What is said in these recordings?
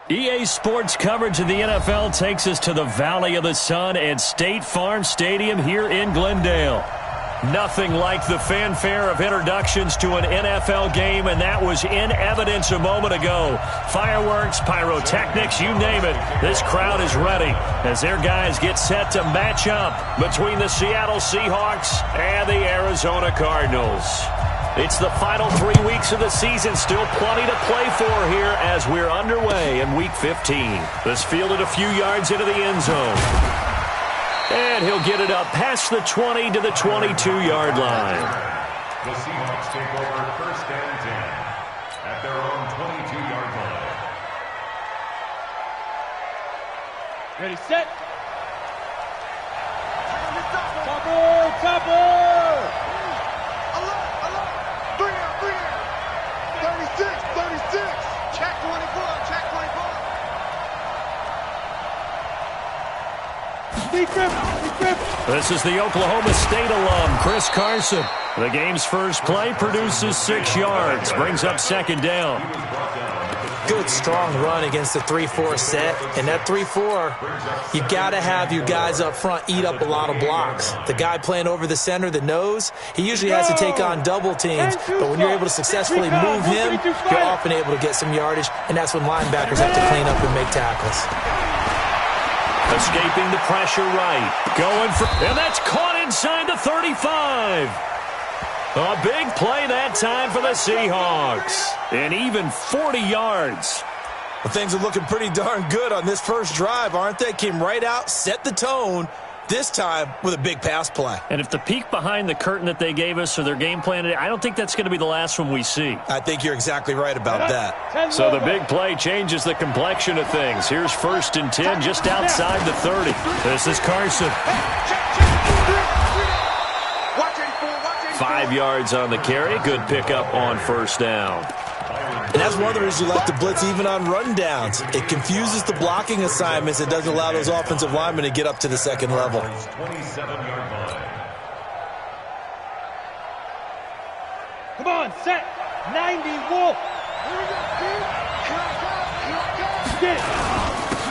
EA Sports coverage of the NFL takes us to the Valley of the Sun and State Farm Stadium here in Glendale. Nothing like the fanfare of introductions to an NFL game, and that was in evidence a moment ago. Fireworks, pyrotechnics, you name it. This crowd is ready as their guys get set to match up between the Seattle Seahawks and the Arizona Cardinals. It's the final 3 weeks of the season. Still plenty to play for here as we're underway in Week 15. This fielded a few yards into the end zone. And he'll get it up past the 20 to the 22-yard line. The Seahawks take over first and 10 at their own 22-yard line. Ready, set. Topper, topper. 36. Check 24. Deep grip. This is the Oklahoma State alum, Chris Carson. The game's first play produces 6 yards, brings up second down. Good, strong run against the 3-4 set. And that 3-4, you got to have your guys up front eat up a lot of blocks. The guy playing over the center, the nose, he usually has to take on double teams. But when you're able to successfully move him, you're often able to get some yardage. And that's when linebackers have to clean up and make tackles. Escaping the pressure right. Going for, and that's caught inside the 35. A big play that time for the Seahawks. And even 40 yards. Well, things are looking pretty darn good on this first drive, aren't they? Came right out, set the tone, this time with a big pass play. And if the peek behind the curtain that they gave us or their game plan, I don't think that's going to be the last one we see. I think you're exactly right about that. So the big play changes the complexion of things. Here's first and 10 just outside the 30. This is Carson. 5 yards on the carry. Good pickup on first down. And that's one of the reasons you like to blitz even on rundowns. It confuses the blocking assignments. It doesn't allow those offensive linemen to get up to the second level. 27-yard line. Come on, set. 90, Wolf.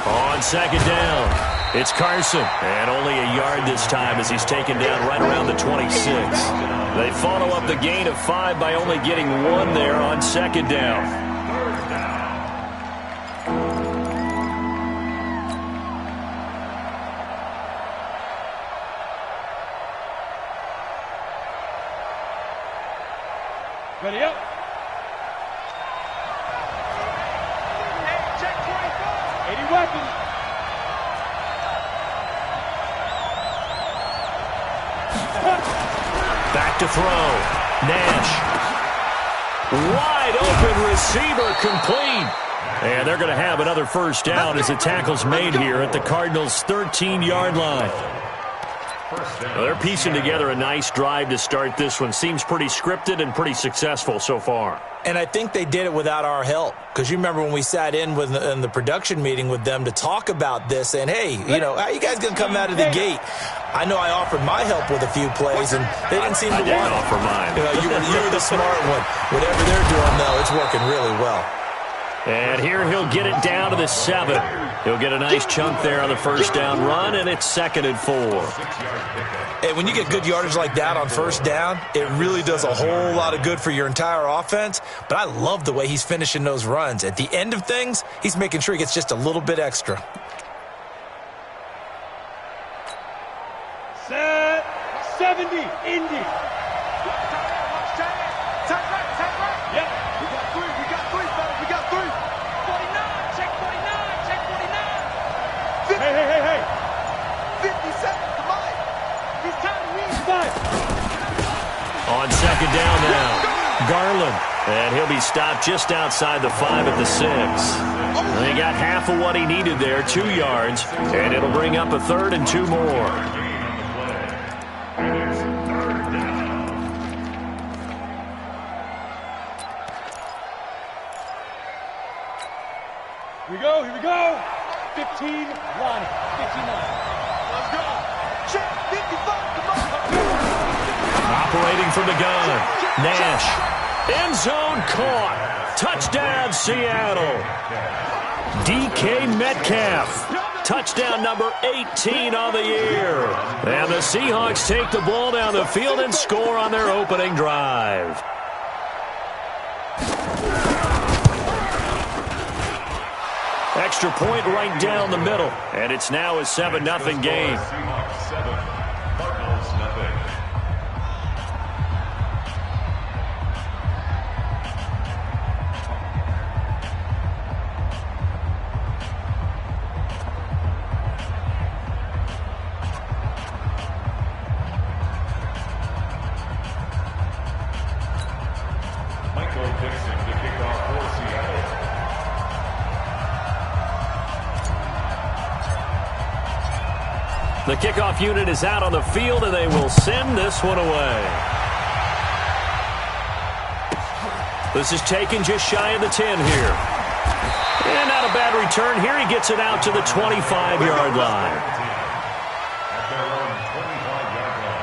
On second down, it's Carson. And only a yard this time as he's taken down right around the 26. They follow up the gain of 5 by only getting 1 there on second down. Ready up. Check 24. 80 weapons. Back to throw. Nash. Wide open receiver complete. And they're going to have another first down as the tackle's made here at the Cardinals' 13-yard line. Well, they're piecing together a nice drive to start this one. Seems pretty scripted and pretty successful so far. And I think they did it without our help. Because you remember when we sat in the production meeting with them to talk about this, saying, hey, you know, how are you guys going to come out of the gate? I know I offered my help with a few plays, and they didn't seem to want it. I didn't offer mine. You know, you were the smart one. Whatever they're doing, though, it's working really well. And here he'll get it down to the 7. He'll get a nice chunk there on the first down run, and it's 2nd and 4. And when you get good yardage like that on first down, it really does a whole lot of good for your entire offense. But I love the way he's finishing those runs. At the end of things, he's making sure he gets just a little bit extra. Set. 70. Indy. Yep. We got three, fellas. We got three. 49. Check 49. Check 49. Hey. 57. Come on. It's time to win. 5. On second down now, Garland. And he'll be stopped just outside the 5 at the 6. They got half of what he needed there, 2 yards. And it'll bring up a 3rd and 2 more. Here we go. 15, line. 59. Let's go. Check 55. Come on. Operating from the gun. Nash. End zone caught. Touchdown, Seattle. DK Metcalf. Touchdown number 18 on the year. And the Seahawks take the ball down the field and score on their opening drive. Extra point right down the middle. And it's now a 7-0 game. Seahawks 7, Cardinals nothing. Michael Dixon to kick off for Seattle. The kickoff unit is out on the field, and they will send this one away. This is taken just shy of the 10 here. And not a bad return here. He gets it out to the 25-yard line. At their own 25-yard line.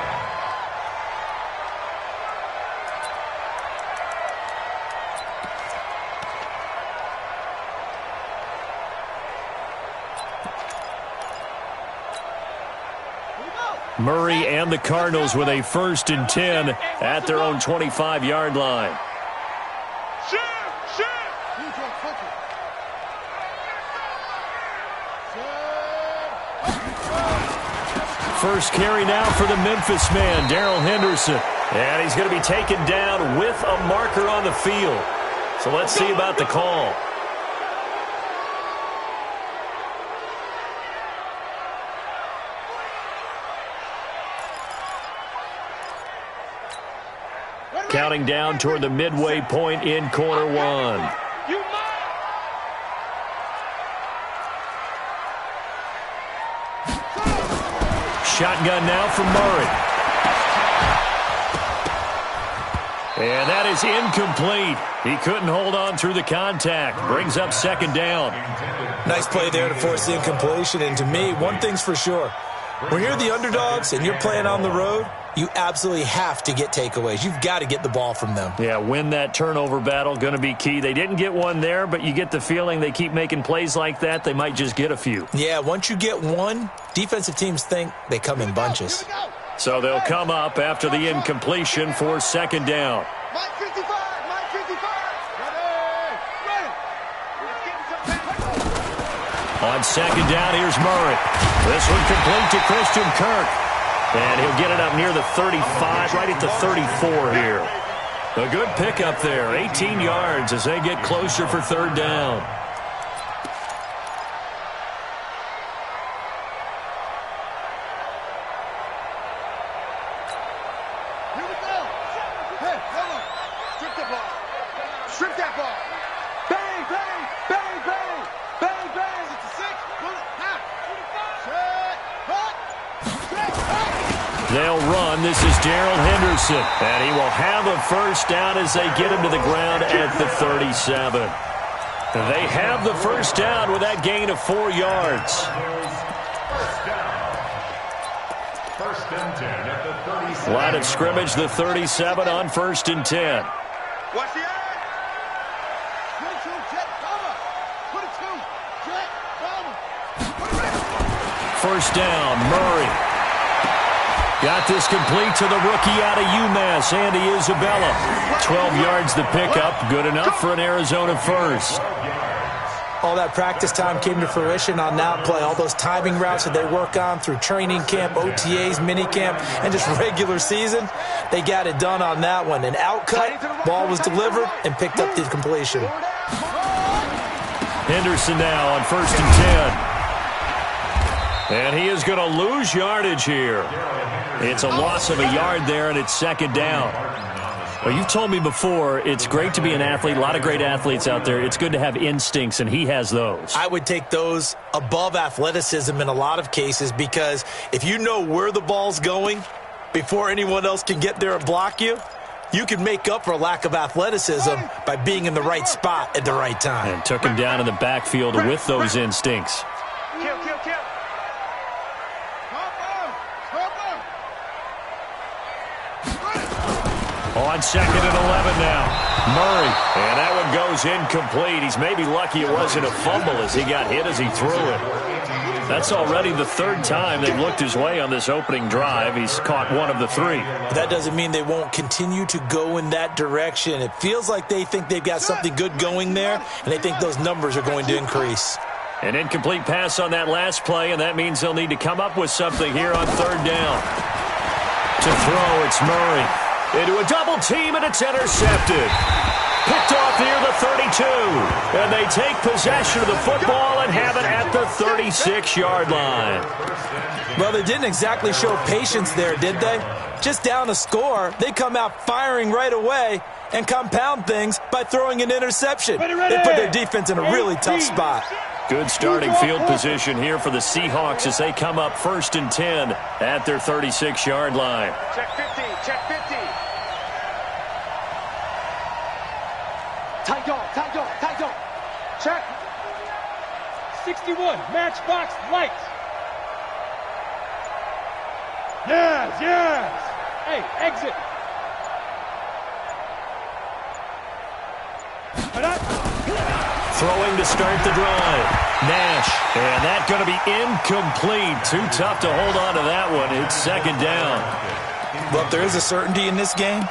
Murray and the Cardinals with a 1st and 10 at their own 25-yard line. First carry now for the Memphis man, Darrell Henderson. And he's going to be taken down with a marker on the field. So let's see about the call. Counting down toward the midway point in quarter one. Shotgun now for Murray. And that is incomplete. He couldn't hold on through the contact. Brings up 2nd down. Nice play there to force the incompletion. And to me, one thing's for sure. When you're the underdogs and you're playing on the road, you absolutely have to get takeaways. You've got to get the ball from them. Yeah, win that turnover battle, going to be key. They didn't get one there, but you get the feeling they keep making plays like that, they might just get a few. Yeah, once you get one, defensive teams think they come in bunches. So they'll come up after the incompletion for 2nd down. Mike 55, Mike 55. On 2nd down, here's Murray. This one complete to Christian Kirk. And he'll get it up near the 35, right at the 34 here. A good pickup there, 18 yards as they get closer for 3rd down. Here we go. Hey, hold on. Strip the ball. Strip that ball. Bang, bang, bang, bang. Bang, bang. 66. Pull it. Half. 45. Set. Hut. Set. Hut. They'll run. This is Darrell Henderson. And he will have a 1st down as they get him to the ground at the 37. They have the 1st down with that gain of 4 yards. 1st down. 1st and 10 at the 37. Line of scrimmage, the 37 on 1st and 10. Watch the eye. 22, jet, bomber. 22, jet, bomber. 1st down, Murray. Got this complete to the rookie out of UMass, Andy Isabella. 12 yards the pickup, good enough for an Arizona 1st. All that practice time came to fruition on that play. All those timing routes that they work on through training camp, OTAs, minicamp, and just regular season, they got it done on that one. An outcut, ball was delivered, and picked up the completion. Henderson now on 1st and 10. And he is going to lose yardage here. It's a loss of a yard there, and it's 2nd down. Well, you've told me before, it's great to be an athlete. A lot of great athletes out there. It's good to have instincts, and he has those. I would take those above athleticism in a lot of cases, because if you know where the ball's going before anyone else can get there and block you, you can make up for a lack of athleticism by being in the right spot at the right time. And took him down in the backfield with those instincts. Kill, kill, kill. On 2nd and 11 now. Murray. And that one goes incomplete. He's maybe lucky it wasn't a fumble as he got hit as he threw it. That's already the 3rd time they've looked his way on this opening drive. He's caught one of the 3. That doesn't mean they won't continue to go in that direction. It feels like they think they've got something good going there, and they think those numbers are going to increase. An incomplete pass on that last play, and that means they'll need to come up with something here on 3rd down. To throw, it's Murray. Into a double team, and it's intercepted. Picked off near the 32. And they take possession of the football and have it at the 36-yard line. Well, they didn't exactly show patience there, did they? Just down a score, they come out firing right away and compound things by throwing an interception. They put their defense in a really tough spot. Good starting field position here for the Seahawks as they come up 1st and 10 at their 36-yard line. Check 50, check 50. Tight dog, tight dog, tight dog. Check. 61, matchbox lights. Yes, yes. Hey, exit. Throwing to start the drive. Nash. And that's going to be incomplete. Too tough to hold on to that one. It's 2nd down. Well, if there is a certainty in this game,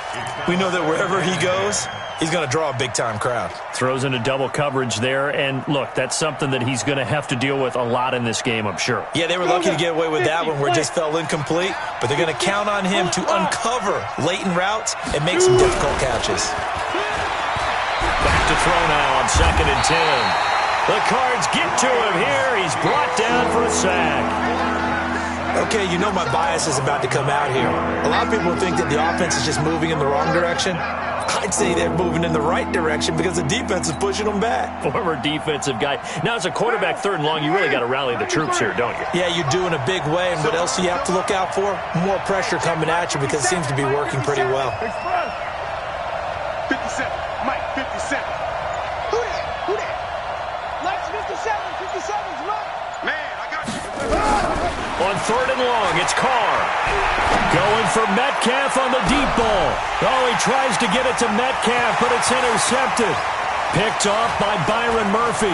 we know that wherever he goes, he's going to draw a big-time crowd. Throws into double coverage there. And, look, that's something that he's going to have to deal with a lot in this game, I'm sure. Yeah, they were lucky to get away with that one where it just fell incomplete, but they're going to count on him to uncover latent routes and make some difficult catches. Back to throw now on 2nd and 10. The Cards get to him here. He's brought down for a sack. Okay, you know my bias is about to come out here. A lot of people think that the offense is just moving in the wrong direction. I'd say they're moving in the right direction because the defense is pushing them back. Former defensive guy. Now, as a quarterback 3rd and long, you really got to rally the troops here, don't you? Yeah, you do in a big way. And what else do you have to look out for? More pressure coming at you because it seems to be working pretty well. 57, Mike, 57. Who that? Who that? Mike's 57, 57's Mike. Man, I got you. On 3rd and long, it's Carr. Going for Metcalf on the deep ball. Oh, he tries to get it to Metcalf, but it's intercepted. Picked off by Byron Murphy.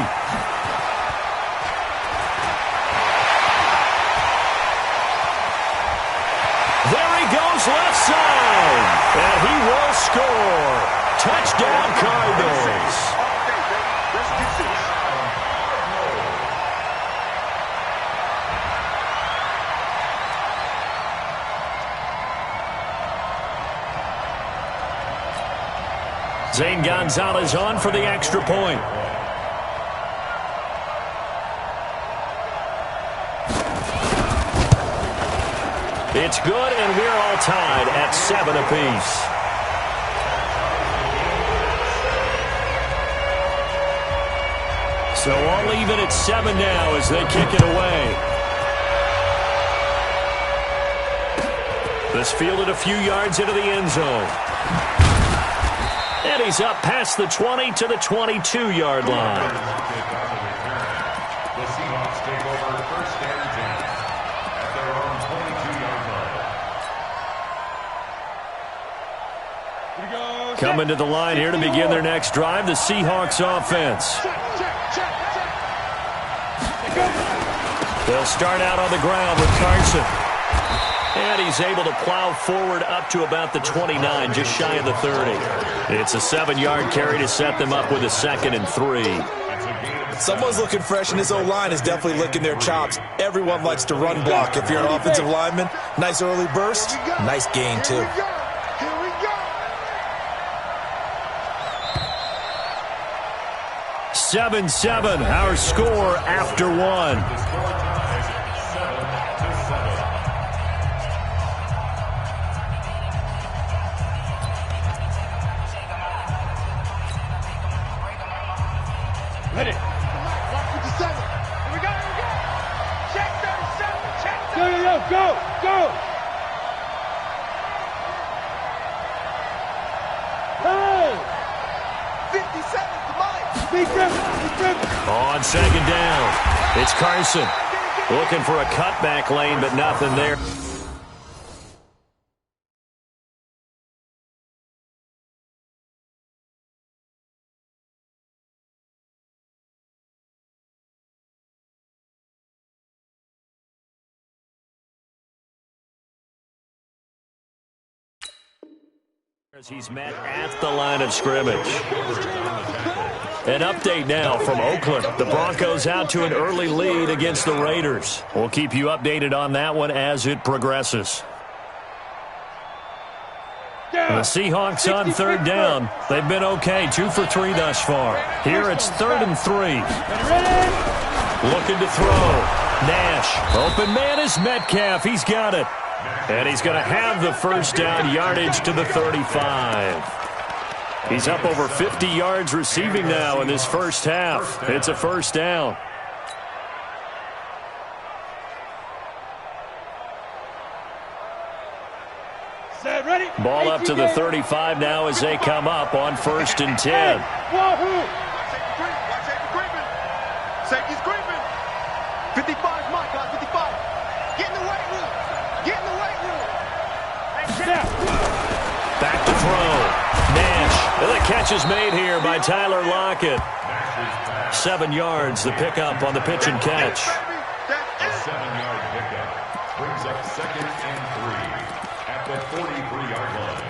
There he goes left side. And he will score. Touchdown, Cardinals. Zane Gonzalez on for the extra point. It's good, and we're all tied at 7 apiece. So all even at 7 now as they kick it away. This fielded a few yards into the end zone. And he's up past the 20 to the 22-yard line. The Seahawks take over 1st and 10 at their own 22-yard line. Coming to the line here to begin their next drive, the Seahawks offense. They'll start out on the ground with Carson. And he's able to plow forward up to about the 29, just shy of the 30. It's a 7-yard carry to set them up with a 2nd and 3. Someone's looking fresh, and this O-line is definitely licking their chops. Everyone likes to run block. If you're an offensive lineman, nice early burst, nice gain, too. 7-7, our score after 1. Ready. 57. Here we go, here we go. Check 37, check 37. Go. Hey! 57 to Mike. Speak them. On 2nd down, it's Carson. Looking for a cutback lane, but nothing there. He's met at the line of scrimmage. An update now from Oakland. The Broncos out to an early lead against the Raiders. We'll keep you updated on that one as it progresses. The Seahawks on third down. They've been okay, 2 for 3 thus far. Here it's 3rd and 3. Looking to throw. Nash. Open man is Metcalf. He's got it. And he's going to have the first down, yardage to the 35. He's up over 50 yards receiving now in this first half. It's a first down. Ball up to the 35 now as they come up on 1st and 10. Safety's creeping. 55 is my guy, 55. Get in the weight room. Get in the weight room. Back to throw. Nash. And the catch is made here by Tyler Lockett. 7 yards, the pickup on the pitch and catch. A 7-yard pickup brings up 2nd and 3 at the 43-yard line.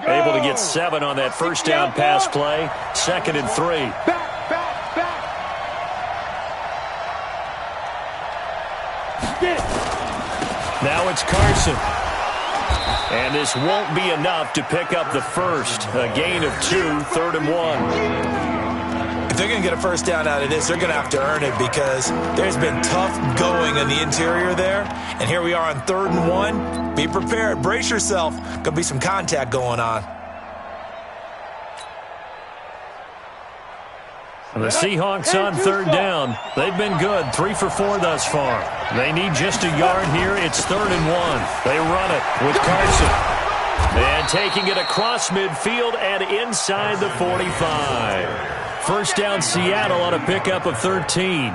Able to get 7 on that first down pass play. 2nd and 3. Now it's Carson. And this won't be enough to pick up the first. A gain of 2, 3rd and 1. If they're going to get a first down out of this, they're going to have to earn it because there's been tough going in the interior there. And here we are on 3rd and 1. Be prepared. Brace yourself. Going to be some contact going on. The Seahawks on 3rd down. They've been good, 3 for 4 thus far. They need just a yard here. It's 3rd and 1. They run it with Carson. And taking it across midfield and inside the 45. First down Seattle on a pickup of 13.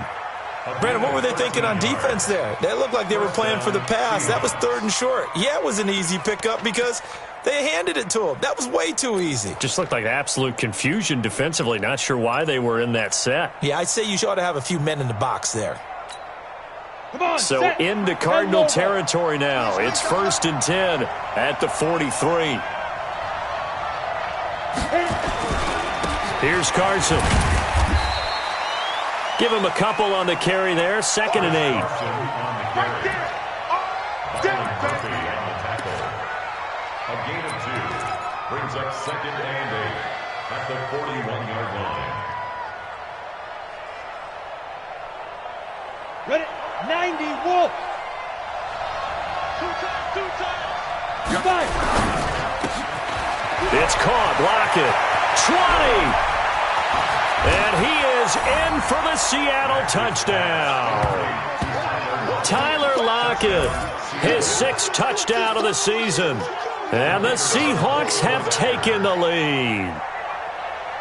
Brandon, what were they thinking on defense there? They looked like they were playing for the pass. That was 3rd and short. Yeah, it was an easy pickup because they handed it to them. That was way too easy. Just looked like absolute confusion defensively. Not sure why they were in that set. Yeah, I'd say you ought to have a few men in the box there. So into Cardinal territory now. It's 1st and 10 at the 43. Here's Carson. Give him a couple on the carry there. 2nd and 8. A gain of 2 brings up 2nd and 8 at the 41-yard line. Ready? 90 Wolf. 2 times. Goodbye. It's caught. Lockett. 20. And he is in for the Seattle touchdown. Tyler Lockett, his 6th touchdown of the season. And the Seahawks have taken the lead.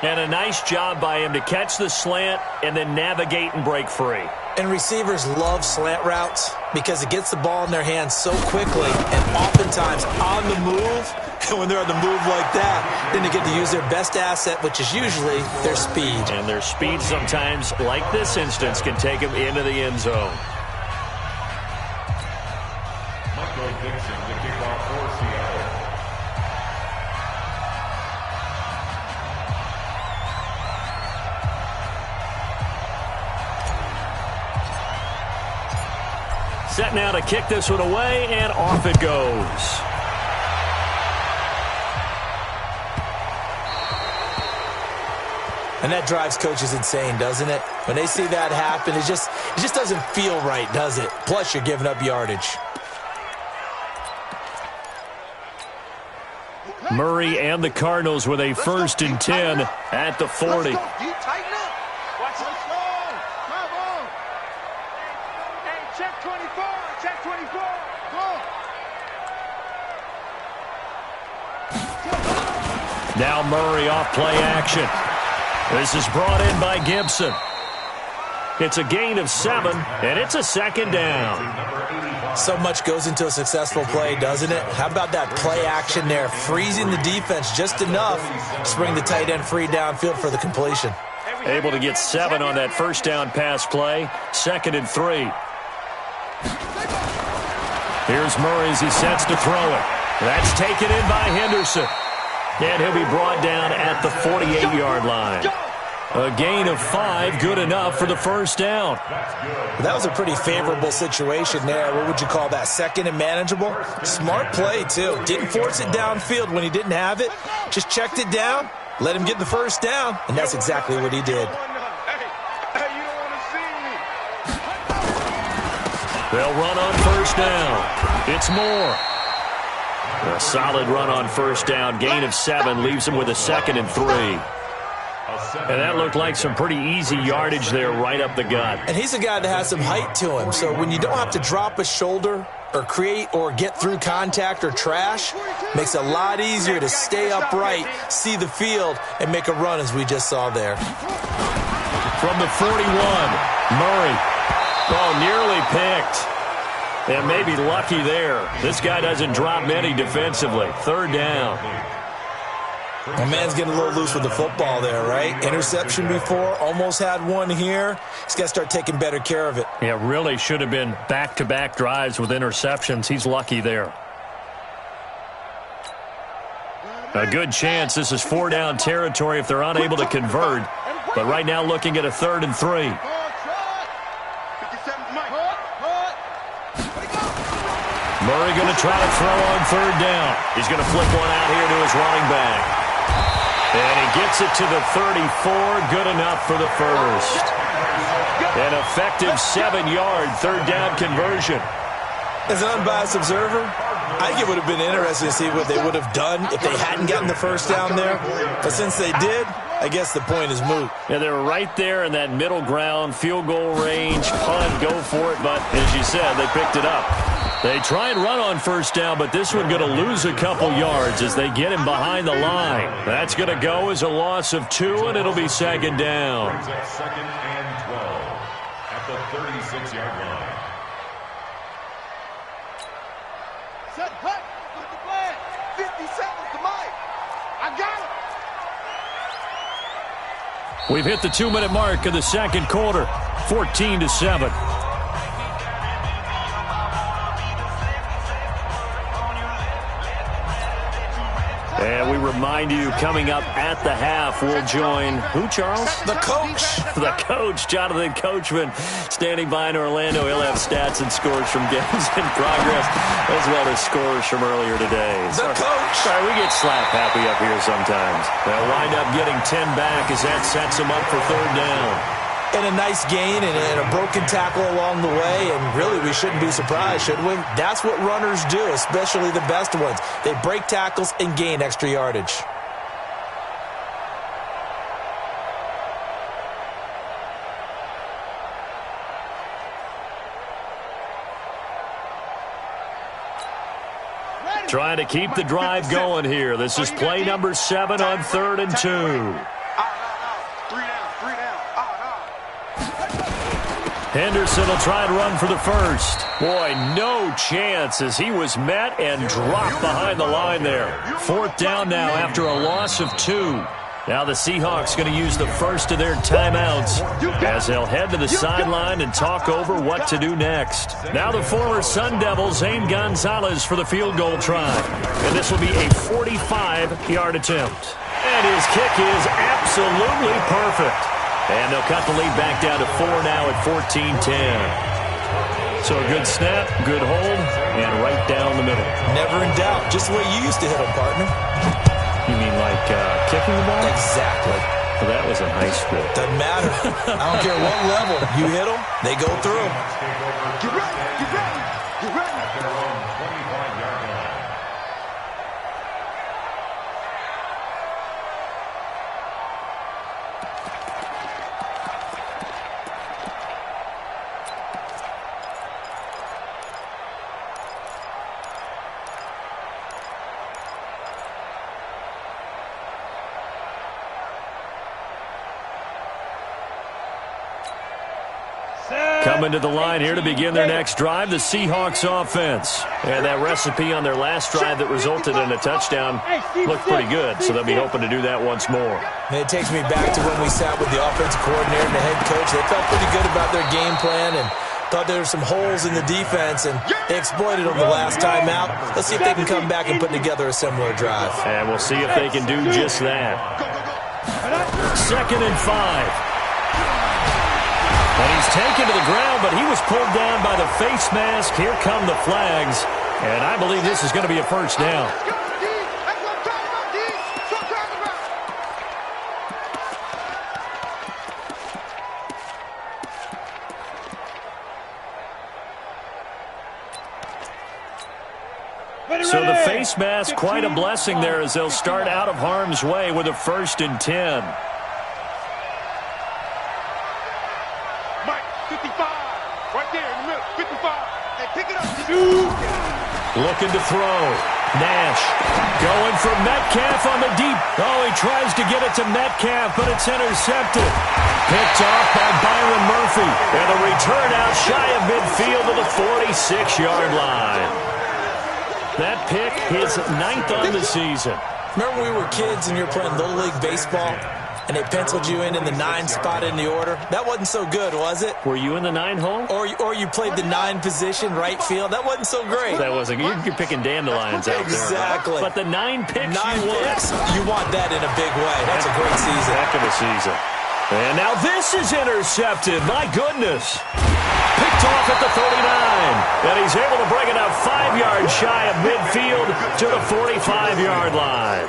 And a nice job by him to catch the slant and then navigate and break free. And receivers love slant routes because it gets the ball in their hands so quickly and oftentimes on the move. And when they're on the move like that, then they get to use their best asset, which is usually their speed. And their speed sometimes, like this instance, can take them into the end zone. Michael Dixon to kick off for Seattle. Set now to kick this one away, and off it goes. And that drives coaches insane, doesn't it? When they see that happen, it just doesn't feel right, does it? Plus, you're giving up yardage. Murray and the Cardinals with a 1st and 10 at the 40. Let's go. Tighten up. Watch it. Let's go. Come on. Hey, check 24. Check 24. Go. Now Murray off play action. This is brought in by Gibson. It's a gain of 7, and it's a 2nd down. So much goes into a successful play, doesn't it? How about that play action there, freezing the defense just enough to bring the tight end free downfield for the completion. Able to get 7 on that first down pass play. 2nd and 3. Here's Murray as he sets to throw it. That's taken in by Henderson. And he'll be brought down at the 48-yard line. A gain of 5, good enough for the first down. That was a pretty favorable situation there. What would you call that? Second and manageable? Smart play, too. Didn't force it downfield when he didn't have it. Just checked it down, let him get the first down, and that's exactly what he did. They'll run on first down. It's Moore. A solid run on first down. Gain of 7 leaves him with a 2nd and 3. And that looked like some pretty easy yardage there right up the gut. And he's a guy that has some height to him. So when you don't have to drop a shoulder or create or get through contact or trash, makes it a lot easier to stay upright, see the field, and make a run as we just saw there. From the 41, Murray. Oh, nearly picked. And maybe lucky there. This guy doesn't drop many defensively. 3rd down. My man's getting a little loose with the football there, right? Interception before, almost had one here. He's got to start taking better care of it. Yeah, really should have been back-to-back drives with interceptions. He's lucky there. A good chance this is 4-down territory if they're unable to convert. But right now looking at a 3rd and 3. Murray going to try to throw on 3rd down. He's going to flip one out here to his running back. And he gets it to the 34. Good enough for the first. An effective 7-yard 3rd down conversion. As an unbiased observer, I think it would have been interesting to see what they would have done if they hadn't gotten the first down there. But since they did, I guess the point is moot. Yeah, they were right there in that middle ground, field goal range, punt, go for it. But as you said, they picked it up. They try and run on first down, but this one going to lose a couple yards as they get him behind the line. That's going to go as a loss of 2, and it'll be 2nd down. 2nd and 12 at the 36-yard line. Set, cut, look at the plan. 50 seconds to Mike. I got it. We've hit the 2-minute mark of the 2nd quarter, 14-7. And we remind you, coming up at the half, we'll join who, Charles? The coach. The coach, Jonathan Coachman, standing by in Orlando. He'll have stats and scores from games in progress, as well as scores from earlier today. The coach. Sorry, we get slap happy up here sometimes. They'll wind up getting 10 back as that sets them up for 3rd down. And a nice gain and a broken tackle along the way, and really we shouldn't be surprised, should we? That's what runners do, especially the best ones. They break tackles and gain extra yardage. Trying to keep the drive going here. This is play number 7 on 3rd and 2. Henderson will try and run for the first. Boy, no chance as he was met and dropped behind the line there. 4th down now after a loss of 2. Now the Seahawks going to use the first of their timeouts as they'll head to the sideline and talk over what to do next. Now the former Sun Devil, Zane Gonzalez, for the field goal try. And this will be a 45-yard attempt. And his kick is absolutely perfect. And they'll cut the lead back down to 4 now at 14-10. So a good snap, good hold, and right down the middle. Never in doubt. Just the way you used to hit them, partner. You mean like kicking the ball? Exactly. Well, that was in high school. Doesn't matter. I don't care what level. You hit them, they go through. Get ready, get ready, get ready. At their own 25-yard line. Coming to the line here to begin their next drive, the Seahawks offense. And that recipe on their last drive that resulted in a touchdown looked pretty good, so they'll be hoping to do that once more. And it takes me back to when we sat with the offensive coordinator and the head coach. They felt pretty good about their game plan and Thought there were some holes in the defense, and they exploited them the last time out. Let's see if they can come back and put together a similar drive. And we'll see if they can do just that. 2nd and 5. And he's taken to the ground, but he was pulled down by the face mask. Here come the flags. And I believe this is going to be a first down. So the face mask, quite a blessing there as they'll start out of harm's way with a 1st and 10. Mike, 55. Right there in the middle, 55. Hey, pick it up. Looking to throw. Nash going for Metcalf on the deep. Oh, he tries to get it to Metcalf, but it's intercepted. Picked off by Byron Murphy. And the return out shy of midfield to the 46-yard line. That pick, his 9th on the season. Remember when we were kids and you were playing Little League Baseball, and they penciled you in the 9 spot in the order? That wasn't so good, was it? Were you in the 9 hole? Or you played the 9 position, right field? That wasn't so great. That wasn't. You're picking dandelions out there. Exactly. But the 9 picks 9 you want. picks, you want that in a big way. That's a great season. Heck of a season. And now this is intercepted. My goodness. Picked off at the 39. And he's able to bring it up 5 yards shy of midfield to the 45-yard line.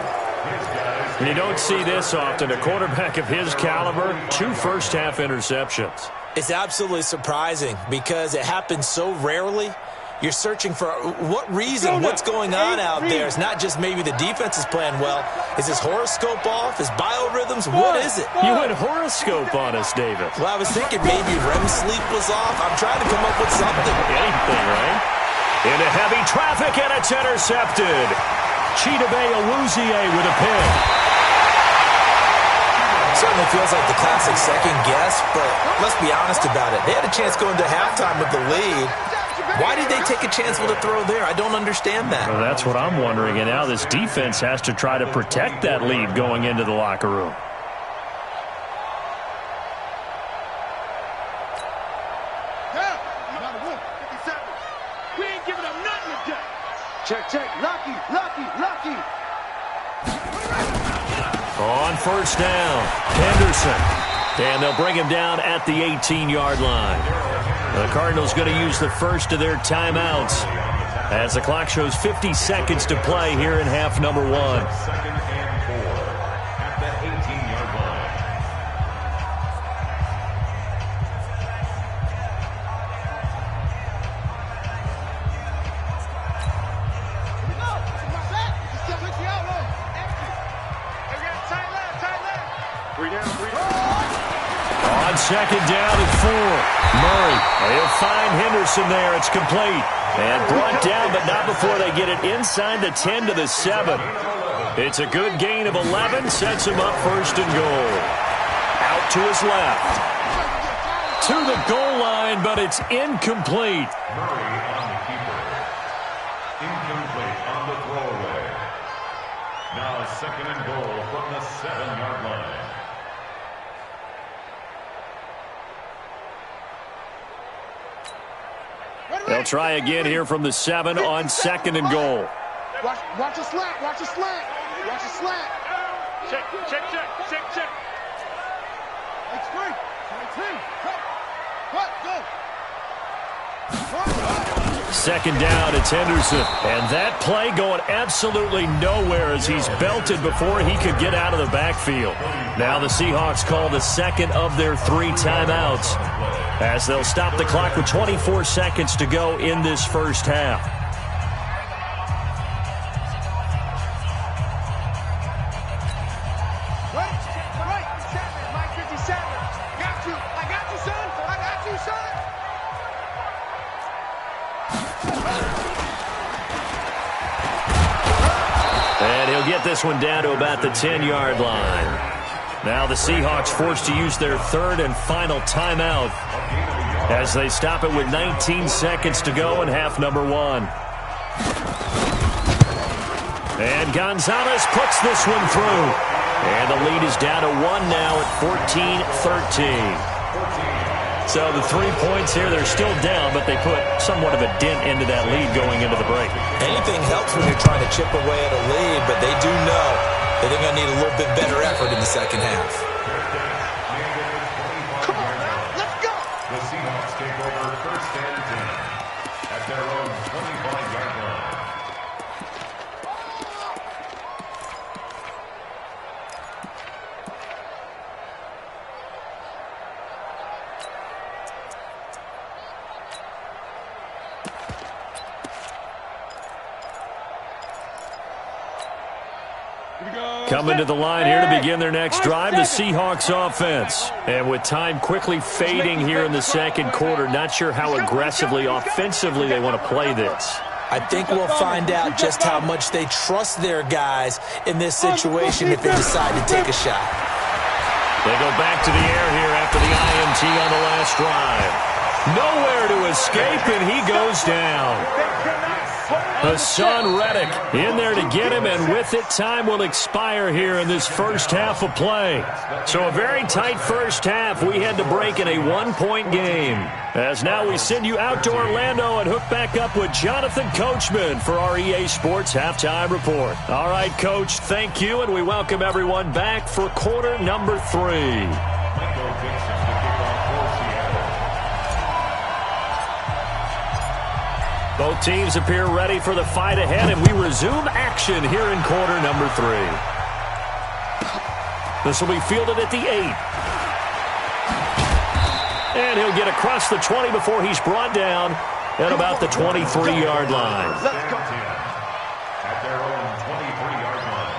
And you don't see this often. A quarterback of his caliber, 2 first-half interceptions. It's absolutely surprising because it happens so rarely. You're searching for what reason, what's going on out there. It's not just maybe the defense is playing well. Is his horoscope off? His biorhythms? What is it? You went horoscope on us, David. Well, I was thinking maybe REM sleep was off. I'm trying to come up with something. Anything, right? Into heavy traffic, and it's intercepted. Chidobe Awuzie with a pick. Certainly feels like the classic second guess, but let's be honest about it. They had a chance going to halftime with the lead. Why did they take a chance with a throw there? I don't understand that. Well, that's what I'm wondering. And now this defense has to try to protect that lead going into the locker room. We ain't giving up nothing today. Check. Lucky. On first down, Henderson. And they'll bring him down at the 18-yard line. The Cardinals going to use the first of their timeouts as the clock shows 50 seconds to play here in half number 1. 2nd and 4 at the 18-yard line. On 2nd down and 4. Murray, he'll find Henderson there. It's complete. And brought down, but not before they get it inside the 10 to the 7. It's a good gain of 11. Sets him up 1st and goal. Out to his left. To the goal line, but it's incomplete. Murray on the keeper. Incomplete on the throwaway. Now 2nd and goal from the 7-yard line. They'll try again here from the 7 on 2nd and goal. Watch a slant. Watch a slant. Check. It's free. What? Go. 2nd down, it's Henderson. And that play going absolutely nowhere as he's belted before he could get out of the backfield. Now the Seahawks call the 2nd of their 3 timeouts as they'll stop the clock with 24 seconds to go in this first half. And he'll get this one down to about the 10-yard line. Now the Seahawks forced to use their 3rd and final timeout as they stop it with 19 seconds to go in half number 1. And Gonzalez puts this one through. And the lead is down to 1 now at 14-13. So the 3 points here, they're still down, but they put somewhat of a dent into that lead going into the break. Anything helps when you're trying to chip away at a lead, but they do know that they're going to need a little bit better effort in the second half. Come on now, let's go. The Seahawks take over first and 10 at their own 25-yard line. Coming to the line here to begin their next drive, the Seahawks offense. And with time quickly fading here in the second quarter, not sure how aggressively, offensively they want to play this. I think we'll find out just how much they trust their guys in this situation if they decide to take a shot. They go back to the air here after the INT on the last drive. Nowhere to escape, and he goes down. Hassan Reddick in there to get him, and with it, time will expire here in this first half of play. So a very tight first half. We had to break in a one-point game. As now we send you out to Orlando and hook back up with Jonathan Coachman for our EA Sports Halftime Report. All right, Coach, thank you, and we welcome everyone back for quarter number 3. Both teams appear ready for the fight ahead, and we resume action here in quarter number 3. This will be fielded at the 8. And he'll get across the 20 before he's brought down at about the 23-yard line. Let's go. At their own 23-yard line.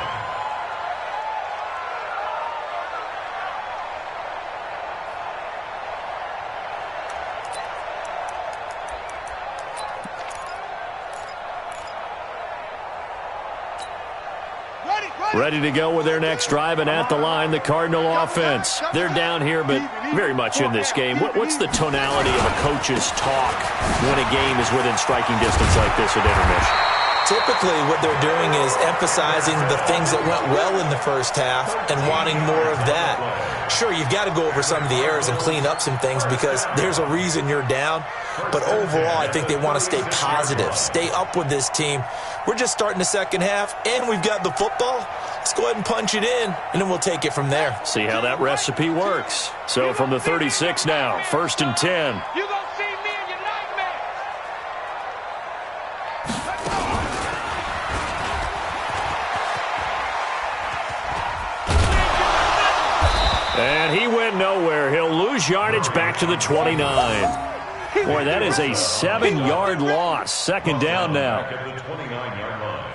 Ready to go with their next drive, and at the line, the Cardinal offense. They're down here, but very much in this game. What's the tonality of a coach's talk when a game is within striking distance like this at intermission? Typically, what they're doing is emphasizing the things that went well in the first half and wanting more of that. Sure, you've got to go over some of the errors and clean up some things because there's a reason you're down. But overall, I think they want to stay positive, stay up with this team. We're just starting the second half, and we've got the football. Let's go ahead and punch it in, and then we'll take it from there. See how that recipe works. So from the 36 now, first and 10. You gonna see me in your nightmare. And he went nowhere. He'll lose yardage back to the 29. Boy, that is a 7-yard loss. Second down now. Back at the 29-yard line.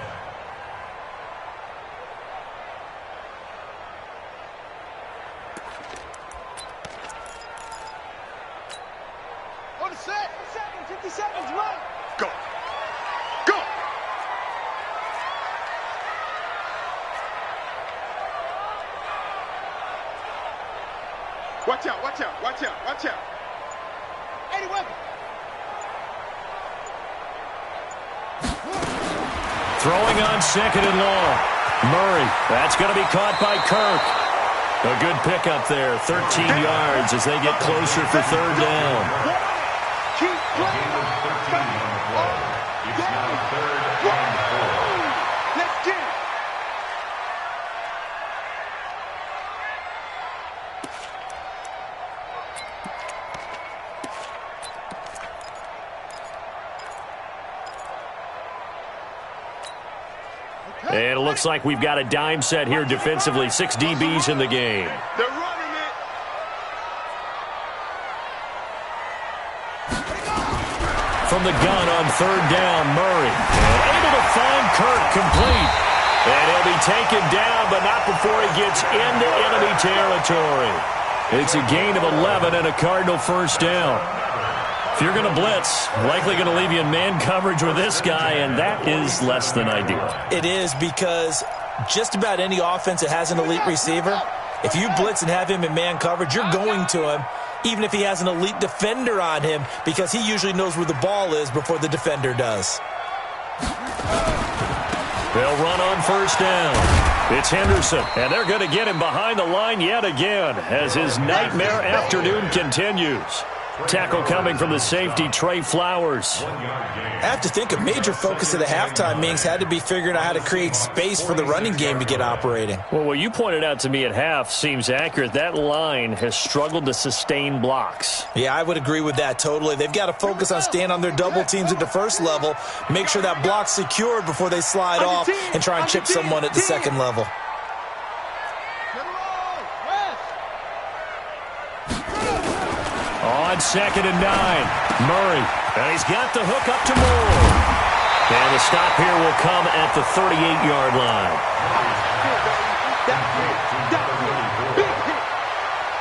On the set. 50 seconds, run. Go. Go. Watch out, watch out, watch out, watch out. 80 weapon. Throwing on second and long. Murray. That's going to be caught by Kirk. A good pickup there. 13 yards as they get closer for third down. Keep A gain of 13 on the play. It's now 3rd and 4. Let's get it. And it looks like we've got a dime set here defensively. 6 DBs in the game. They're running it. From the gun on third down, Murray. And able to find Kirk complete. And he'll be taken down, but not before he gets into enemy territory. It's a gain of 11 and a Cardinal first down. If you're going to blitz, likely going to leave you in man coverage with this guy, and that is less than ideal. It is because just about any offense that has an elite receiver, if you blitz and have him in man coverage, you're going to him, even if he has an elite defender on him, because he usually knows where the ball is before the defender does. They'll run on first down. It's Henderson, and they're going to get him behind the line yet again as his nightmare afternoon continues. Tackle coming from the safety, Trey Flowers. I have to think a major focus of the halftime meetings had to be figuring out how to create space for the running game to get operating. Well, what you pointed out to me at half seems accurate. That line has struggled to sustain blocks. Yeah, I would agree with that totally. They've got to focus on staying on their double teams at the first level, make sure that block's secured before they slide off and try and chip someone at the second level. On 2nd and 9, Murray. And he's got the hook up to Moore. And the stop here will come at the 38-yard line.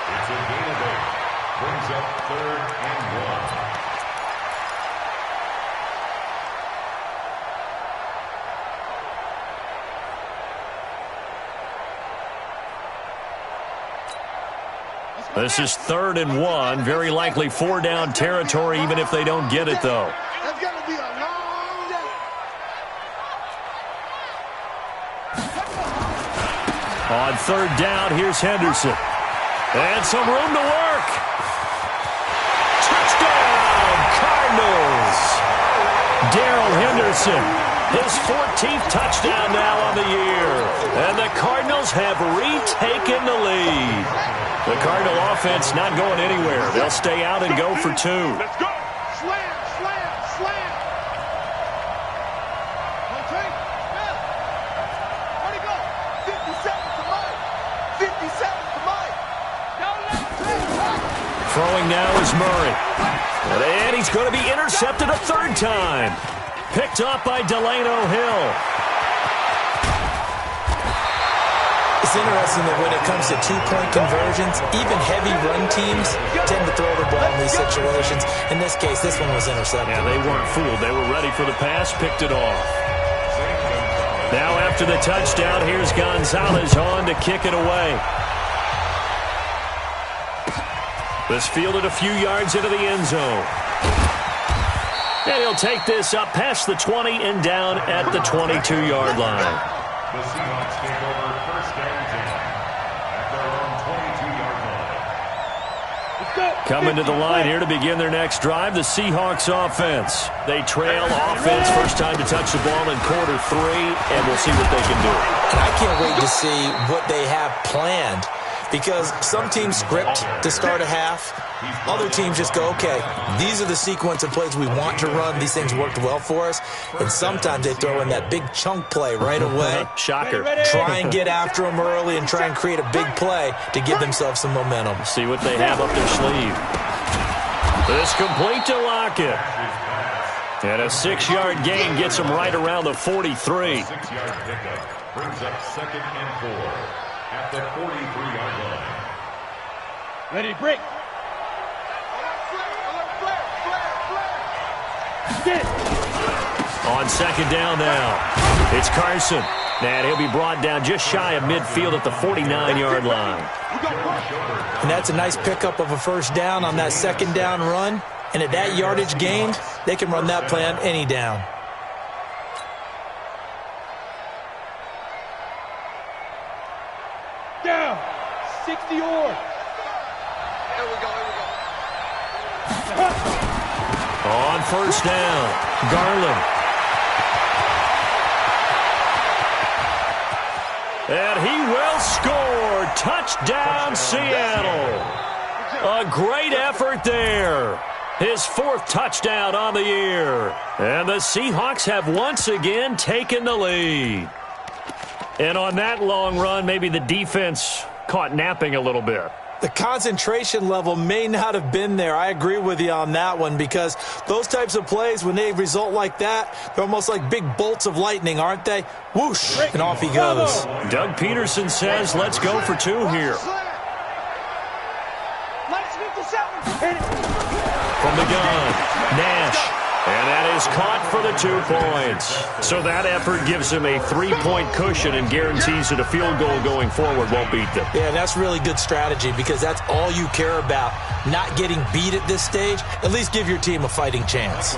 It's a gain of 8. Brings up 3rd and 1. This is 3rd and 1. Very likely 4-down territory, even if they don't get it, though. That's going to be a long day. On 3rd down, here's Henderson. And some room to work. Touchdown, Cardinals. Darrell Henderson, his 14th touchdown now on the year. And the Cardinals have retaken the lead. The Cardinal offense not going anywhere. They'll stay out and go for 2. Let's go. Slam, slam, slam. Okay. Where'd he go? 57 to Mike. 57 to Mike. Throwing now is Murray. And he's going to be intercepted a 3rd time. Picked up by Delano Hill. It's interesting that when it comes to two-point conversions, even heavy run teams tend to throw the ball in these situations. In this case, this one was intercepted. Yeah, they weren't fooled. They were ready for the pass, picked it off. Now after the touchdown, here's Gonzalez on to kick it away. This fielded a few yards into the end zone. And he'll take this up past the 20 and down at the 22-yard line. The Seahawks take over 1st and 10 at their own 22-yard line. Coming to the line here to begin their next drive, the Seahawks offense. They trail offense, first time to touch the ball in quarter 3, and we'll see what they can do. And I can't wait to see what they have planned, because some teams script to start a half. Other teams just go, okay, these are the sequence of plays we want to run. These things worked well for us. And sometimes they throw in that big chunk play right away. Shocker. Try and get after them early and try and create a big play to give themselves some momentum. See what they have up their sleeve. This complete to Lockett. And a 6-yard gain gets him right around the 43. 6-yard pickup brings up 2nd and 4 at the 43-yard line. Ready, break. On 2nd down now, it's Carson. And he'll be brought down just shy of midfield at the 49-yard line. And that's a nice pickup of a 1st down on that 2nd down run. And at that yardage gained, they can run that play on any down. Down. 60 or. Here we go. On 1st down, Garland. And he will score. Touchdown, Seattle. A great effort there. His 4th touchdown on the year. And the Seahawks have once again taken the lead. And on that long run, maybe the defense caught napping a little bit. The concentration level may not have been there. I agree with you on that one, because those types of plays, when they result like that, they're almost like big bolts of lightning, aren't they? Whoosh, and off he goes. Doug Peterson says, let's go for 2 here. From the gun, Nash. And that is caught for the 2 points. So that effort gives him a 3-point cushion and guarantees that a field goal going forward won't beat them. Yeah, that's really good strategy, because that's all you care about. Not getting beat at this stage. At least give your team a fighting chance.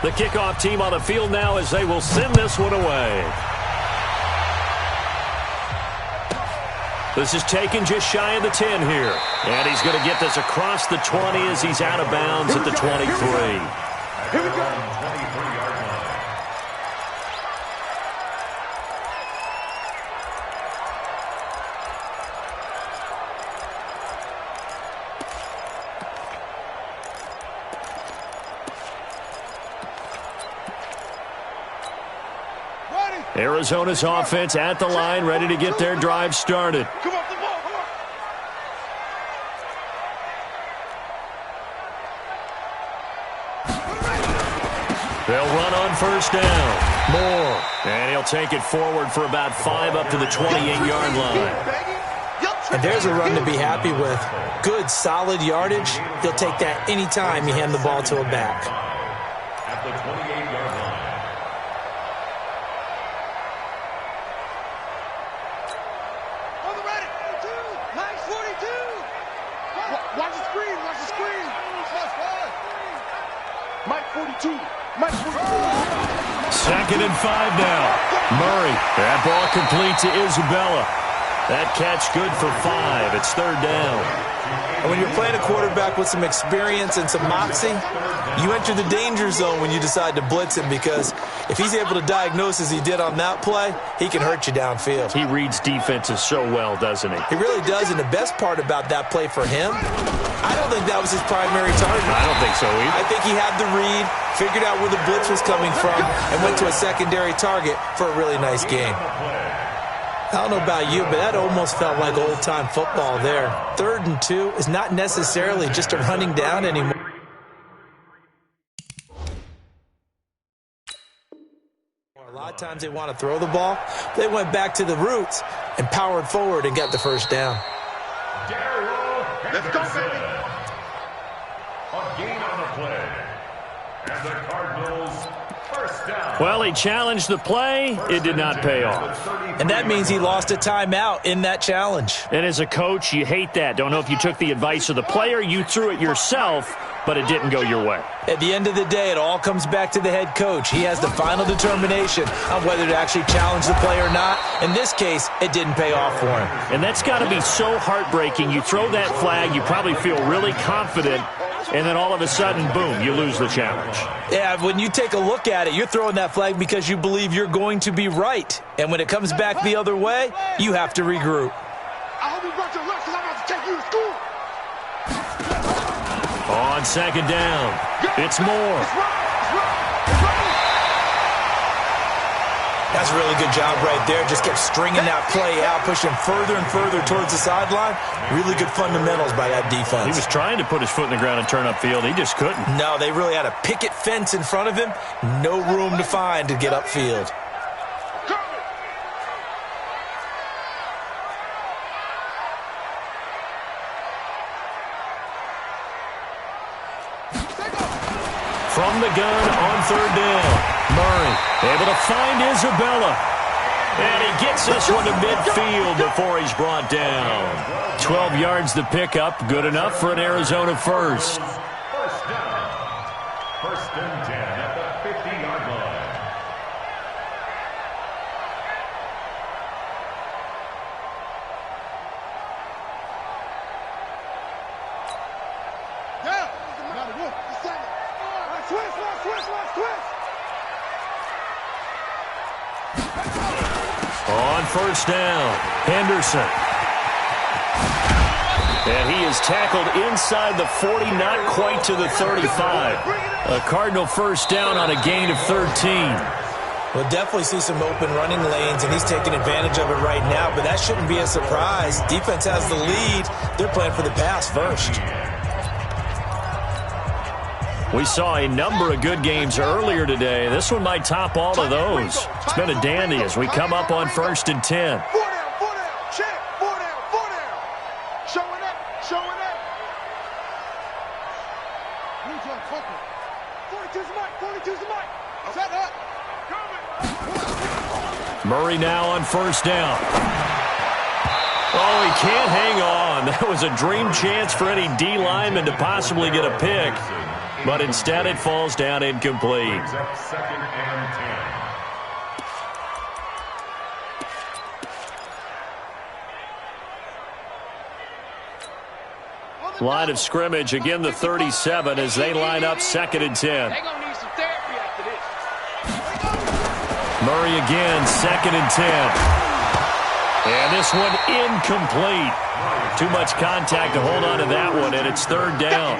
The kickoff team on the field now as they will send this one away. This is taken just shy of the 10 here. And he's going to get this across the 20 as he's out of bounds at the 23. Here we go. 23-yard line. Arizona's offense at the line, ready to get their drive started. Come on, come on, come on. They'll run on first down. Moore. And he'll take it forward for about 5 up to the 28-yard line. And there's a run to be happy with. Good, solid yardage. He'll take that anytime you hand the ball to a back. At the 28-yard line. On the ready. 42. Watch the screen. Watch the screen. Mike 42. Mike 42. 2nd and 5 now. Murray. That ball complete to Isabella. That catch good for 5. It's 3rd down. And when you're playing a quarterback with some experience and some moxie, you enter the danger zone when you decide to blitz him, because if he's able to diagnose as he did on that play, he can hurt you downfield. He reads defenses so well, doesn't he? He really does, and the best part about that play for him, I don't think that was his primary target. I don't think so either. I think he had the read, figured out where the blitz was coming from, and went to a secondary target for a really nice game. I don't know about you, but that almost felt like old-time football there. 3rd and 2 is not necessarily just a running down anymore. A lot of times they want to throw the ball. They went back to the roots and powered forward and got the first down. Let's go, baby. A gain on the play. And the Cardinals first down. Well, he challenged the play. It did not pay off. And that means he lost a timeout in that challenge. And as a coach, you hate that. Don't know if you took the advice of the player, you threw it yourself, but it didn't go your way. At the end of the day, it all comes back to the head coach. He has the final determination on whether to actually challenge the play or not. In this case, it didn't pay off for him. And that's got to be so heartbreaking. You throw that flag, you probably feel really confident, and then all of a sudden, boom, you lose the challenge. Yeah, when you take a look at it, you're throwing that flag because you believe you're going to be right. And when it comes back the other way, you have to regroup. I hope you brought your lunch, because I'm about to take you to school. On 2nd down, it's Moore. That's a really good job right there. Just kept stringing that play out, pushing further and further towards the sideline. Really good fundamentals by that defense. He was trying to put his foot in the ground and turn upfield. He just couldn't. No, they really had a picket fence in front of him. No room to find to get upfield. From the gun on 3rd down. Murray able to find Isabella. And he gets this one to midfield before he's brought down. 12 yards to pick up. Good enough for an Arizona first. First down. 1st and 10 at the 50-yard line. Yeah. Now the wolf. The 7. Twist. On first down, Henderson. And he is tackled inside the 40, not quite to the 35. A Cardinal first down on a gain of 13. We'll definitely see some open running lanes, and he's taking advantage of it right now, but that shouldn't be a surprise. Defense has the lead. They're playing for the pass first. We saw a number of good games earlier today. This one might top all of those. It's been a dandy as we come up on 1st and 10. 4 down, check, 4 down. Showing up. Blue John Tucker. 42's the mic. Set up. Murray now on first down. Oh, he can't hang on. That was a dream chance for any D lineman to possibly get a pick. But instead it falls down incomplete. Brings up 2nd and 10. Line of scrimmage, again the 37 as they line up 2nd and 10. They're going to need some therapy after this. Murray again, 2nd and 10. And this one incomplete. Too much contact to hold on to that one, and it's 3rd down.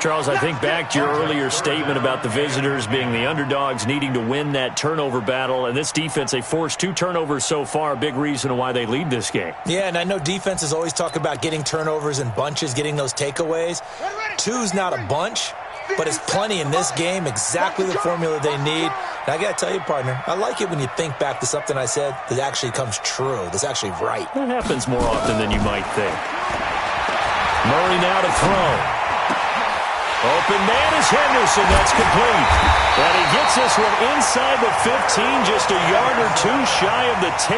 Charles, I think back to your earlier statement about the visitors being the underdogs needing to win that turnover battle. And this defense, they forced 2 turnovers so far, a big reason why they lead this game. Yeah, and I know defenses always talk about getting turnovers in bunches, getting those takeaways. 2's not a bunch, but it's plenty in this game, exactly the formula they need. And I got to tell you, partner, I like it when you think back to something I said that actually comes true, that's actually right. That happens more often than you might think. Murray now to throw. Open man is Henderson. That's complete. And he gets this one inside the 15, just a yard or 2 shy of the 10.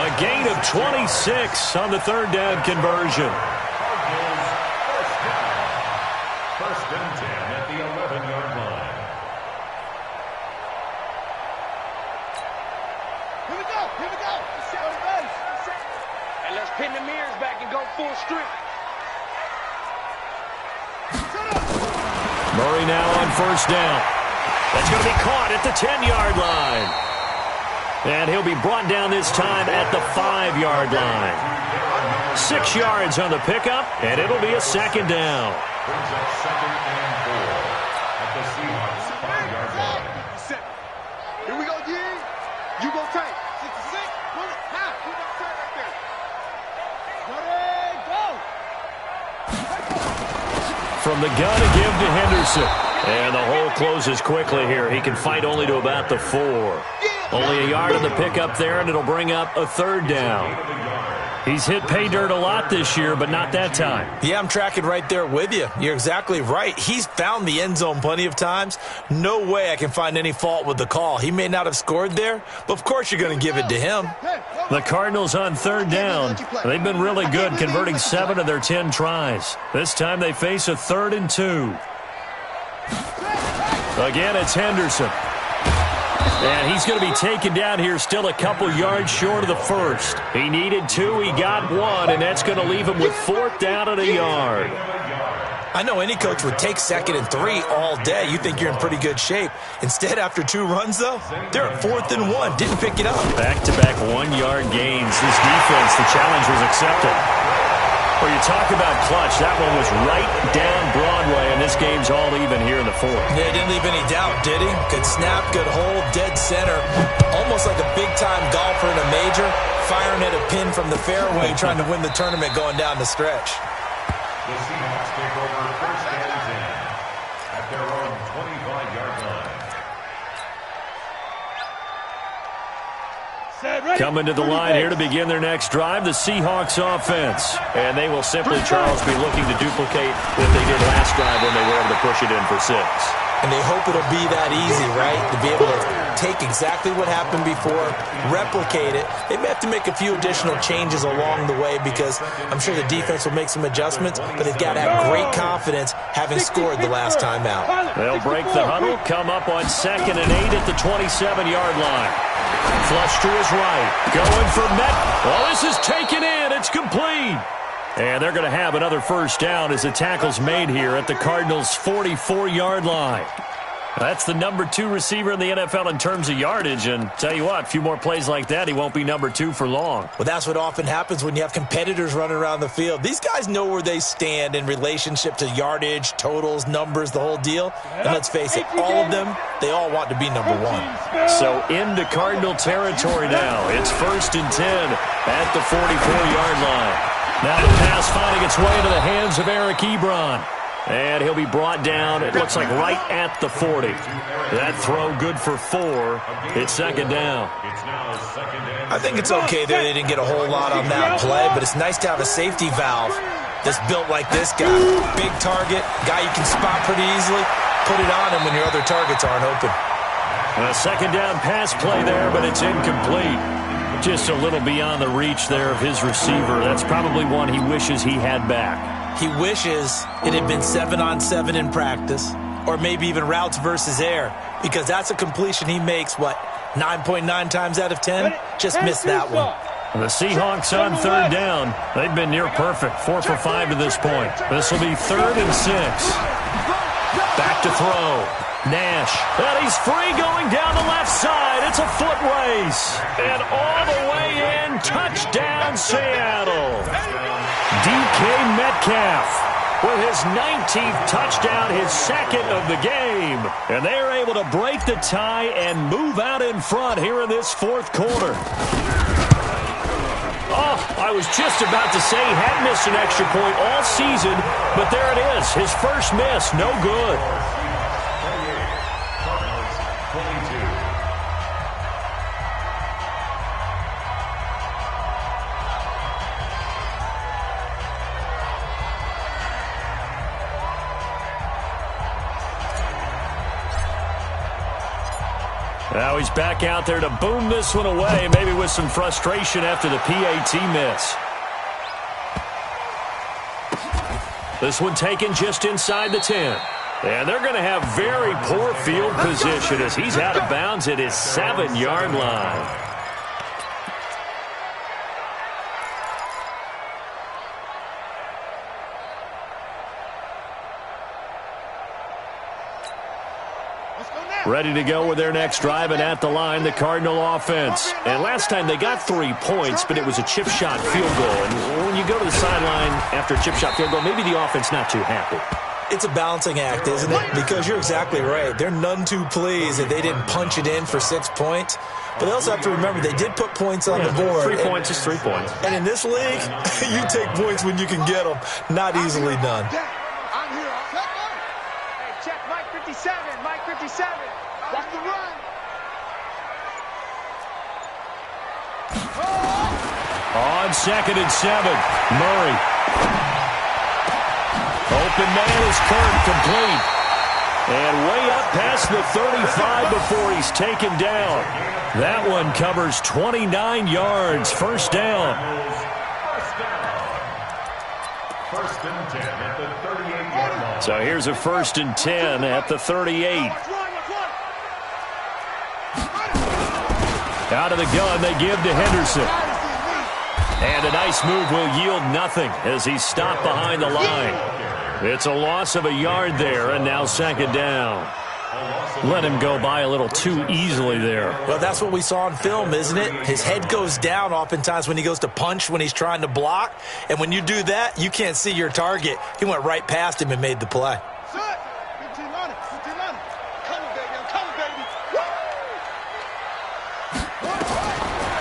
A gain of 26 on the 3rd down conversion. First and 10 at the 11-yard line. Here we go. Here we go. And let's pin the mirrors back and go full strength. Murray now on 1st down. That's going to be caught at the 10-yard line. And he'll be brought down this time at the 5-yard line. 6 yards on the pickup, and it'll be a 2nd down. Brings up 2nd and 4 at the Seahawks 5-yard line. Here we go, D. You go tight. 66. Pull it. Half. You go tight right there. Ready, go. From the gun to give to Henderson. And the hole closes quickly here. He can fight only to about the 4. Only a yard on the pickup there, and it'll bring up a 3rd down. He's hit pay dirt a lot this year, but not that time. Yeah, I'm tracking right there with you. You're exactly right. He's found the end zone plenty of times. No way I can find any fault with the call. He may not have scored there, but of course you're going to give it to him. The Cardinals on 3rd down. They've been really good, converting 7 of their 10 tries. This time they face a 3rd and 2. Again, it's Henderson. And he's going to be taken down here still a couple yards short of the 1st. He needed 2, he got 1, and that's going to leave him with 4th down and a yard. I know any coach would take 2nd and 3 all day. You think you're in pretty good shape. Instead, after 2 runs, though, they're at 4th and 1. Didn't pick it up. Back-to-back 1-yard gains. This defense, the challenge was accepted. Well, you talk about clutch. That one was right down Broadway, and this game's all even here in the 4th. Yeah, didn't leave any doubt, did he? Good snap, good hold, dead center. Almost like a big-time golfer in a major, firing at a pin from the fairway, trying to win the tournament going down the stretch. The Seahawks take over 1st and 10 at their own 25-yard line. Coming to the line here to begin their next drive, the Seahawks offense. And they will simply, Charles, be looking to duplicate what they did last drive when they were able to push it in for 6. And they hope it'll be that easy, right? To be able to take exactly what happened before, replicate it. They may have to make a few additional changes along the way because I'm sure the defense will make some adjustments, but they've got to have great confidence having scored the last time out. They'll break the huddle, come up on 2nd and 8 at the 27-yard line. Flush to his right. Going for Met. Well, this is taken in. It's complete. And they're going to have another 1st down as the tackle's made here at the Cardinals' 44-yard line. That's the number 2 receiver in the NFL in terms of yardage. And tell you what, a few more plays like that, he won't be number 2 for long. Well, that's what often happens when you have competitors running around the field. These guys know where they stand in relationship to yardage, totals, numbers, the whole deal. And let's face it, all of them, they all want to be number 1. So into Cardinal territory now. It's 1st and 10 at the 44-yard line. Now the pass finding its way into the hands of Eric Ebron. And he'll be brought down, it looks like right at the 40. That throw good for 4. It's 2nd down. I think it's okay there. They didn't get a whole lot on that play, but it's nice to have a safety valve that's built like this guy. Big target, guy you can spot pretty easily. Put it on him when your other targets aren't open. A 2nd down pass play there, but it's incomplete. Just a little beyond the reach there of his receiver. That's probably one he wishes he had back. He wishes it had been 7-on-7 in practice, or maybe even routes versus air, because that's a completion he makes, 9.9 times out of 10? Just missed that one. The Seahawks on third down. They've been near perfect, 4 for 5 to this point. This will be 3rd and 6. Back to throw. Nash. And he's free going down the left side. It's a foot race. And all the way in. Touchdown, Seattle. DK Metcalf with his 19th touchdown, his 2nd of the game. And they're able to break the tie and move out in front here in this 4th quarter. Oh, I was just about to say he had missed an extra point all season, but there it is. His first miss, no good. Now he's back out there to boom this one away, maybe with some frustration after the PAT miss. This one taken just inside the 10. And they're going to have very poor field position as he's out of bounds at his 7-yard line. Ready to go with their next drive, and at the line, the Cardinal offense. And last time they got 3 points, but it was a chip shot field goal. And when you go to the sideline after a chip shot field goal, maybe the offense not too happy. It's a balancing act, isn't it? Because you're exactly right. They're none too pleased that they didn't punch it in for 6 points. But they also have to remember they did put points on the board. 3 points is 3 points. And in this league, you take points when you can get them. Not easily done. I'm here. Hey, check Mike 57. Mike 57. Watch the run. On 2nd and 7, Murray. Open man is Kirk, complete. And way up past the 35 before he's taken down. That one covers 29 yards. First down. First and 10 at the 38-yard line. So here's a 1st and 10 at the 38. Out of the gun, they give to Henderson. And a nice move will yield nothing as he's stopped behind the line. It's a loss of a yard there, and now 2nd down. Let him go by a little too easily there. Well, that's what we saw on film, isn't it? His head goes down oftentimes when he goes to punch, when he's trying to block. And when you do that, you can't see your target. He went right past him and made the play.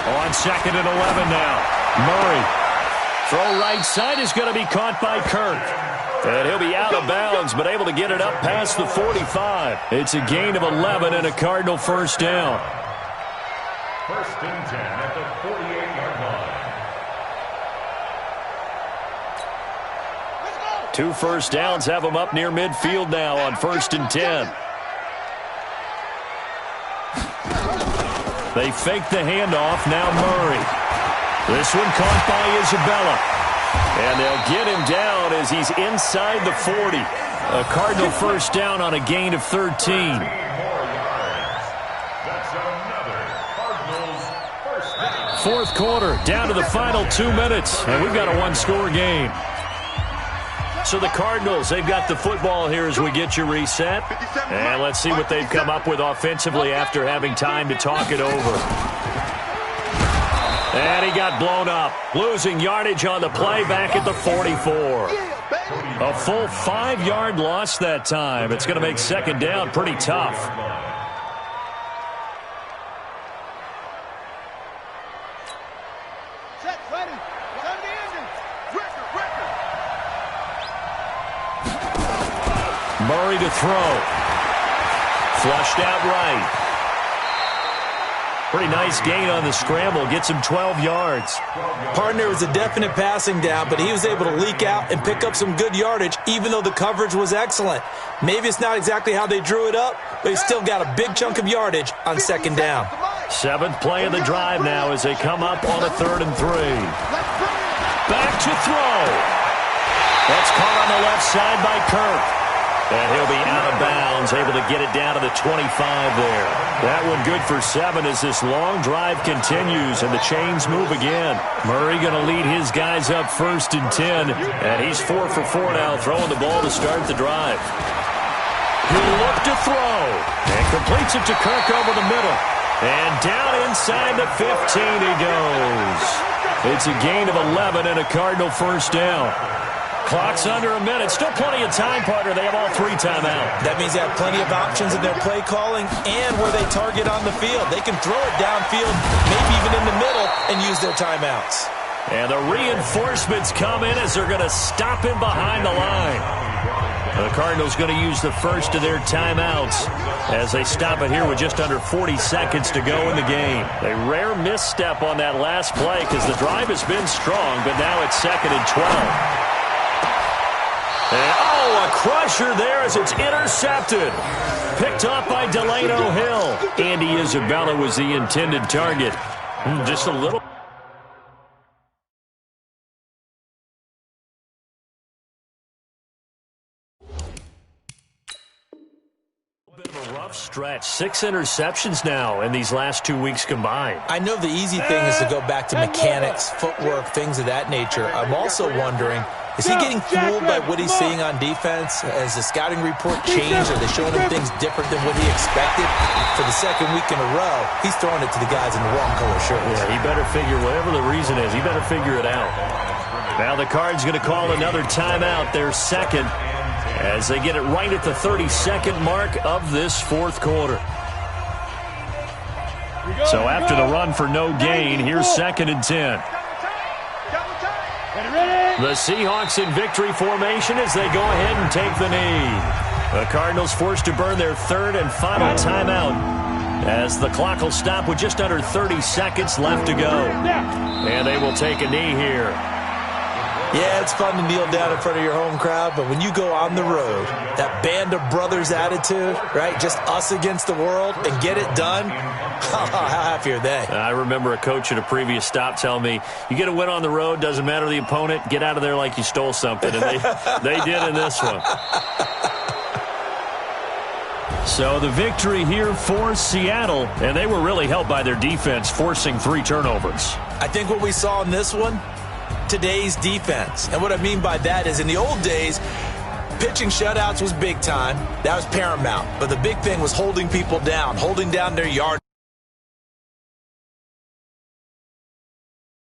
On 2nd and 11 now. Murray. Throw right side is going to be caught by Kirk. And he'll be out of bounds, but able to get it up past the 45. It's a gain of 11 and a Cardinal first down. First and 10 at the 48-yard line. 2 first downs have them up near midfield now on 1st and 10. They fake the handoff. Now Murray. This one caught by Isabella. And they'll get him down as he's inside the 40. A Cardinal first down on a gain of 13. That's another Cardinals first down. 4th quarter, down to the final 2 minutes. And we've got a 1-score game. So the Cardinals, they've got the football here as we get you reset. And let's see what they've come up with offensively after having time to talk it over. And he got blown up, losing yardage on the play back at the 44. A full 5-yard loss that time. It's going to make 2nd down pretty tough. Set, ready. Turn the engine. Record. Murray to throw. Flushed out right. Pretty nice gain on the scramble. Gets him 12 yards. Partner was a definite passing down, but he was able to leak out and pick up some good yardage, even though the coverage was excellent. Maybe it's not exactly how they drew it up, but he still got a big chunk of yardage on 2nd down. 7th play of the drive now as they come up on a 3rd and 3. Back to throw. That's caught on the left side by Kirk. And he'll be out of bounds, able to get it down to the 25 there. That one good for 7 as this long drive continues and the chains move again. Murray going to lead his guys up 1st and 10, and he's 4 for 4 now, throwing the ball to start the drive. He'll look to throw, and completes it to Kirk over the middle. And down inside the 15 he goes. It's a gain of 11 and a Cardinal first down. Clock's under a minute. Still plenty of time, partner. They have all 3 timeouts. That means they have plenty of options in their play calling and where they target on the field. They can throw it downfield, maybe even in the middle, and use their timeouts. And the reinforcements come in as they're going to stop him behind the line. The Cardinals going to use the first of their timeouts as they stop it here with just under 40 seconds to go in the game. A rare misstep on that last play because the drive has been strong, but now it's 2nd and 12. And, a crusher there as it's intercepted. Picked off by Delano Hill. Andy Isabella was the intended target. Just a little. Bit of a rough stretch. 6 interceptions now in these last 2 weeks combined. I know the easy thing is to go back to mechanics, footwork, things of that nature. I'm also wondering, is he getting fooled by what he's seeing on defense? Has the scouting report changed? Are they showing him things different than what he expected? For the 2nd week in a row, he's throwing it to the guys in the wrong color shirts. Yeah, he better figure, whatever the reason is, he better figure it out. Now the Cards going to call another timeout, their 2nd, as they get it right at the 32nd mark of this 4th quarter. So after the run for no gain, here's 2nd and 10. The Seahawks in victory formation as they go ahead and take the knee. The Cardinals forced to burn their 3rd and final timeout as the clock will stop with just under 30 seconds left to go. And they will take a knee here. Yeah, it's fun to kneel down in front of your home crowd, but when you go on the road, that band of brothers attitude, right, just us against the world, and get it done, how happy are they? I remember a coach at a previous stop telling me, you get a win on the road, doesn't matter the opponent, get out of there like you stole something, and they did in this one. So the victory here for Seattle, and they were really helped by their defense, forcing 3 turnovers. I think what we saw in this one, today's defense. And what I mean by that is in the old days, pitching shutouts was big time. That was paramount. But the big thing was holding people down, holding down their yard.